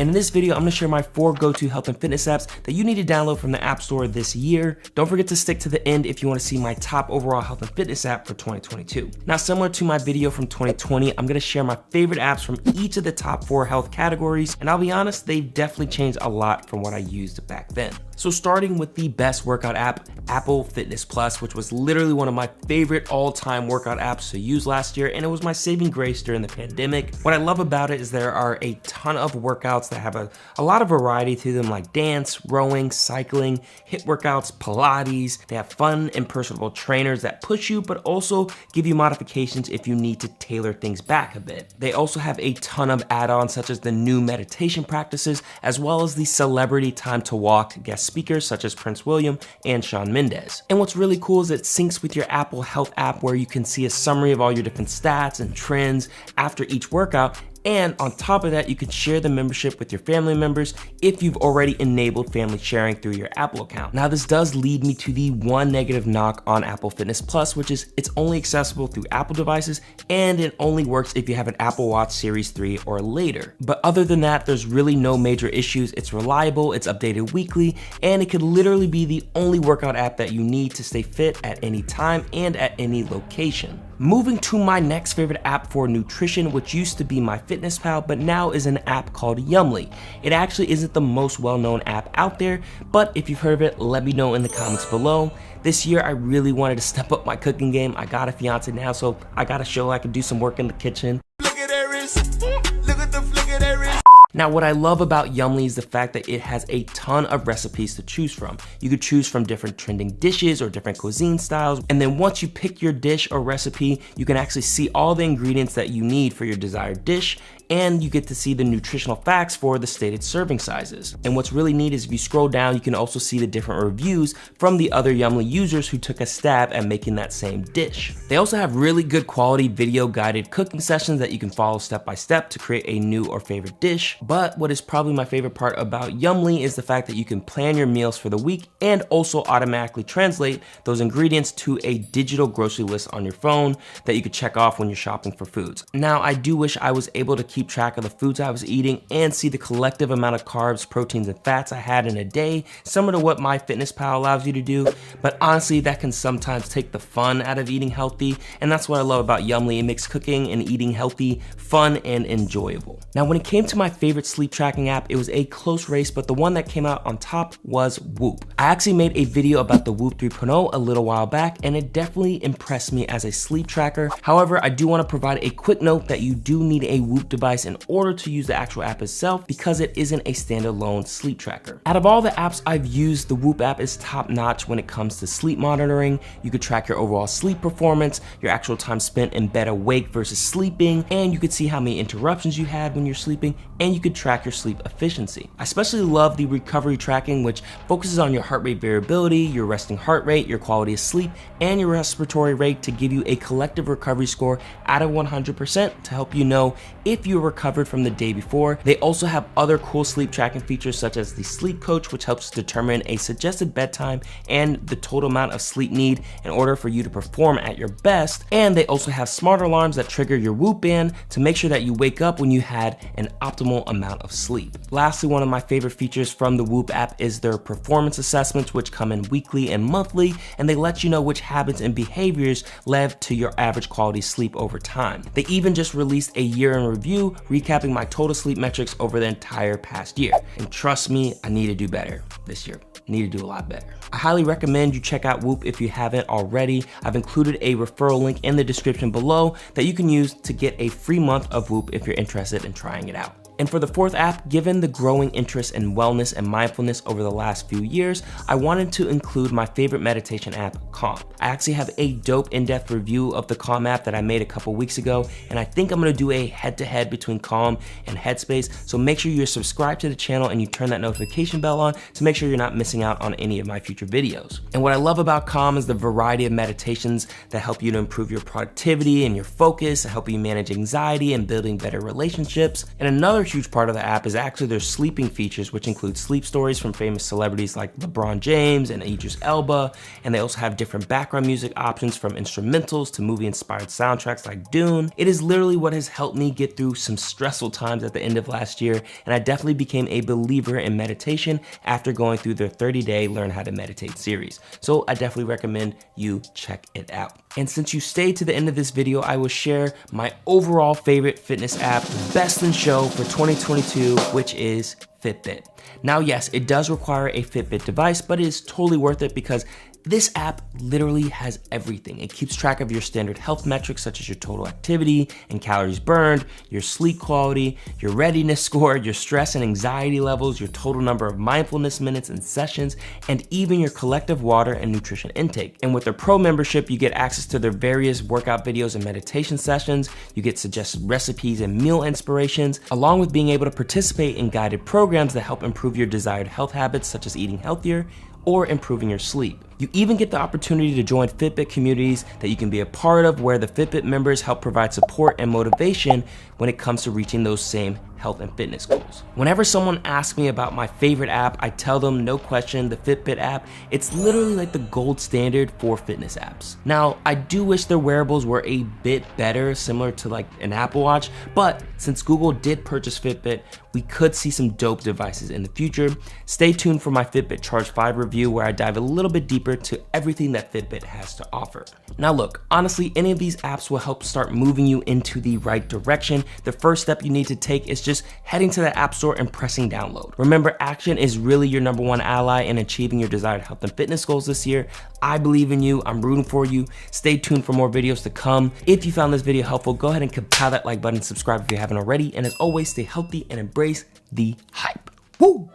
And in this video, I'm gonna share my 4 go-to health and fitness apps that you need to download from the App Store this year. Don't forget to stick to the end if you wanna see my top overall health and fitness app for 2022. Now, similar to my video from 2020, I'm gonna share my favorite apps from each of the top 4 health categories, and I'll be honest, they've definitely changed a lot from what I used back then. So starting with the best workout app, Apple Fitness Plus, which was literally one of my favorite all-time workout apps to use last year, and it was my saving grace during the pandemic. What I love about it is there are a ton of workouts that have a lot of variety to them, like dance, rowing, cycling, HIIT workouts, Pilates. They have fun and personable trainers that push you, but also give you modifications if you need to tailor things back a bit. They also have a ton of add-ons such as the new meditation practices, as well as the celebrity time to walk guest speakers such as Prince William and Shawn Mendes. And what's really cool is it syncs with your Apple Health app where you can see a summary of all your different stats and trends after each workout. And on top of that, you can share the membership with your family members if you've already enabled family sharing through your Apple account. Now, this does lead me to the one negative knock on Apple Fitness Plus, which is it's only accessible through Apple devices, and it only works if you have an Apple Watch Series 3 or later. But other than that, there's really no major issues. It's reliable, it's updated weekly, and it could literally be the only workout app that you need to stay fit at any time and at any location. Moving to my next favorite app for nutrition, which used to be MyFitnessPal, but now is an app called Yummly. It actually isn't the most well-known app out there, but if you've heard of it, let me know in the comments below. This year, I really wanted to step up my cooking game. I got a fiance now, so I got to show I can do some work in the kitchen. Look at that wrist. Look at the flick of that wrist. Now, what I love about Yummly is the fact that it has a ton of recipes to choose from. You could choose from different trending dishes or different cuisine styles, and then once you pick your dish or recipe, you can actually see all the ingredients that you need for your desired dish, and you get to see the nutritional facts for the stated serving sizes. And what's really neat is if you scroll down, you can also see the different reviews from the other Yummly users who took a stab at making that same dish. They also have really good quality video guided cooking sessions that you can follow step by step to create a new or favorite dish. But what is probably my favorite part about Yummly is the fact that you can plan your meals for the week and also automatically translate those ingredients to a digital grocery list on your phone that you could check off when you're shopping for foods. Now, I do wish I was able to keep track of the foods I was eating and see the collective amount of carbs, proteins, and fats I had in a day, similar to what MyFitnessPal allows you to do. But honestly, that can sometimes take the fun out of eating healthy, and that's what I love about Yummly. It makes cooking and eating healthy fun and enjoyable. Now, when it came to my favorite sleep tracking app, it was a close race, but the one that came out on top was Whoop. I actually made a video about the Whoop 3.0 a little while back, and it definitely impressed me as a sleep tracker. However, I do want to provide a quick note that you do need a Whoop device in order to use the actual app itself because it isn't a standalone sleep tracker. Out of all the apps I've used, the Whoop app is top notch when it comes to sleep monitoring. You could track your overall sleep performance, your actual time spent in bed awake versus sleeping, and you could see how many interruptions you had when you're sleeping, and you could track your sleep efficiency. I especially love the recovery tracking, which focuses on your heart rate variability, your resting heart rate, your quality of sleep, and your respiratory rate to give you a collective recovery score out of 100% to help you know if you recovered from the day before. They also have other cool sleep tracking features such as the sleep coach, which helps determine a suggested bedtime and the total amount of sleep need in order for you to perform at your best. And they also have smart alarms that trigger your Whoop band to make sure that you wake up when you had an optimal amount of sleep. Lastly, one of my favorite features from the Whoop app is their performance assessments, which come in weekly and monthly, and they let you know which habits and behaviors led to your average quality sleep over time. They even just released a year in review recapping my total sleep metrics over the entire past year. And trust me, I need to do better this year. I need to do a lot better. I highly recommend you check out Whoop if you haven't already. I've included a referral link in the description below that you can use to get a free month of Whoop if you're interested in trying it out. And for the fourth app, given the growing interest in wellness and mindfulness over the last few years, I wanted to include my favorite meditation app, Calm. I actually have a dope in-depth review of the Calm app that I made a couple weeks ago, and I think I'm gonna do a head-to-head between Calm and Headspace, so make sure you're subscribed to the channel and you turn that notification bell on to make sure you're not missing out on any of my future videos. And what I love about Calm is the variety of meditations that help you to improve your productivity and your focus, help you manage anxiety and building better relationships. And another huge part of the app is actually their sleeping features, which include sleep stories from famous celebrities like LeBron James and Idris Elba, and they also have different background music options from instrumentals to movie-inspired soundtracks like Dune. It is literally what has helped me get through some stressful times at the end of last year, and I definitely became a believer in meditation after going through their 30-day Learn How to Meditate series. So I definitely recommend you check it out. And since you stayed to the end of this video, I will share my overall favorite fitness app, best in show for 2022, which is Fitbit. Now, yes, it does require a Fitbit device, but it is totally worth it because this app literally has everything. It keeps track of your standard health metrics such as your total activity and calories burned, your sleep quality, your readiness score, your stress and anxiety levels, your total number of mindfulness minutes and sessions, and even your collective water and nutrition intake. And with their pro membership, you get access to their various workout videos and meditation sessions. You get suggested recipes and meal inspirations, along with being able to participate in guided programs that help improve your desired health habits such as eating healthier or improving your sleep. You even get the opportunity to join Fitbit communities that you can be a part of, where the Fitbit members help provide support and motivation when it comes to reaching those same health and fitness goals. Whenever someone asks me about my favorite app, I tell them, no question, the Fitbit app. It's literally like the gold standard for fitness apps. Now, I do wish their wearables were a bit better, similar to like an Apple Watch, but since Google did purchase Fitbit, we could see some dope devices in the future. Stay tuned for my Fitbit Charge 5 review, where I dive a little bit deeper to everything that Fitbit has to offer. Now look, honestly, any of these apps will help start moving you into the right direction. The first step you need to take is just heading to the App Store and pressing download. Remember, action is really your #1 ally in achieving your desired health and fitness goals this year. I believe in you, I'm rooting for you. Stay tuned for more videos to come. If you found this video helpful, go ahead and compile that like button, subscribe if you haven't already, and as always, stay healthy and embrace the hype. Woo!